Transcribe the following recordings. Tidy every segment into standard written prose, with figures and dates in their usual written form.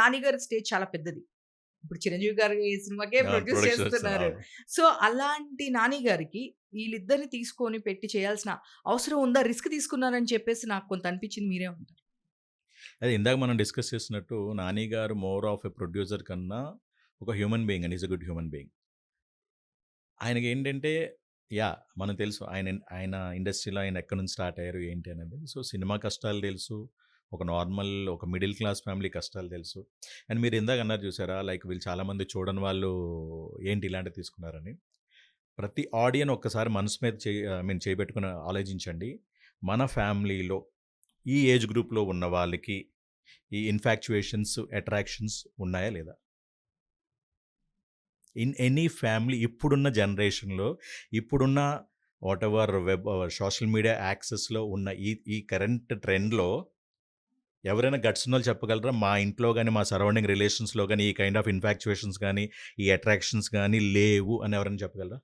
నాని గారి స్టేజ్ చాలా పెద్దది. ఇప్పుడు 'చిరంజీవి' గారి సినిమాకే అవును. ప్రొడ్యూస్ ప్రొడక్షన్ ఇస్తాను. చేస్తున్నారు. అవును. సో, అలాంటి 'నాని' గారికి వీళ్ళిద్దరిని తీసుకొని పెట్టి చేయాల్సిన అవసరం ఉందా? రిస్క్ తీసుకున్నారని చెప్పేసి నాకు కొంత అనిపించింది. మీరేమంటారు? అదే ఇందాక మనం డిస్కస్ చేసినట్టు 'నాని' గారు మోర్ ఆఫ్ ఎ ప్రొడ్యూసర్ కన్నా ఒక హ్యూమన్ బీయింగ్ అండి. Is a good human being. ఆయనకేంటంటే మనకు తెలుసు ఆయన ఆయన ఇండస్ట్రీలో ఆయన ఎక్కడి నుంచి స్టార్ట్ అయ్యారు ఏంటి అనేది. సో, సినిమా కష్టాలు తెలుసు. ఒక నార్మల్ ఒక మిడిల్ క్లాస్ ఫ్యామిలీ కష్టాలు తెలుసు. అండ్ మీరు ఇందాక అన్నారు చూసారా? లైక్ వీళ్ళు చాలామంది చూడని వాళ్ళు ఏంటి ఇలాంటివి తీసుకున్నారని. ప్రతి ఆడియన్ ఒక్కసారి మనసు మీద చేయబెట్టుకొని ఆలోచించండి. మన ఫ్యామిలీలో ఈ ఏజ్ గ్రూప్‌లో ఉన్న వాళ్ళకి ఈ ఇన్‌ఫాక్చుయేషన్స్, అట్రాక్షన్స్ ఉన్నాయా లేదా? ఇన్ ఎనీ ఫ్యామిలీ ఇప్పుడున్న జనరేషన్‌లో, ఇప్పుడున్న వాటెవర్ సోషల్ మీడియా యాక్సెస్‌లో ఉన్న ఈ ఈ కరెంట్ ట్రెండ్‌లో ఎవరైనా గట్స్ ఉన్నోళ్ళు చెప్పగలరా? మా ఇంట్లో గాని, మా సరౌండింగ్ రిలేషన్స్‌లో గాని, ఈ కైండ్ ఆఫ్ ఇన్‌ఫాక్చుయేషన్స్ గాని, ఈ అట్రాక్షన్స్ గాని లేవు అని ఎవరైనా చెప్పగలరా?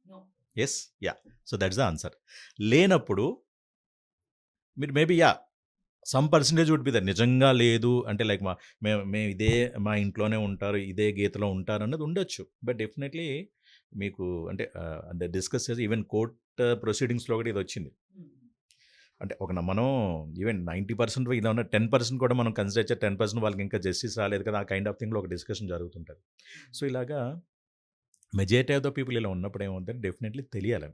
No. Yes. Yeah! So, that's the answer. లేనప్పుడు మీరు maybe some percentage would be there. నిజంగా లేదు అంటే లైక్ మేము ఇదే మా ఇంట్లోనే ఉంటారు, ఇదే గీతలో ఉంటారన్నది ఉండొచ్చు. బట్ డెఫినెట్‌లీ మీకు అంటే డిస్కస్ చేసి ఈవెన్ కోర్ట్ ప్రొసీడింగ్స్‌లో కూడా ఇదొచ్చింది. హ్మ్. అంటే మనం ఈవెన్ 90% ఇలా ఉన్న 10% కూడా మనం కన్సిడర్ చేస్తే 10% వాళ్ళకి ఇంకా జస్టిస్ రాలేదు కదా! ఆ కైండ్ ఆఫ్ థింగ్‌లో ఒక డిస్కషన్ జరుగుతుంటది. సో, ఇలాగా మెజారిటీ ఆఫ్ ద పీపుల్ ఇలా ఉన్నప్పుడు ఏమవుద్దంటే డెఫినెట్‌లీ తెలియాలి.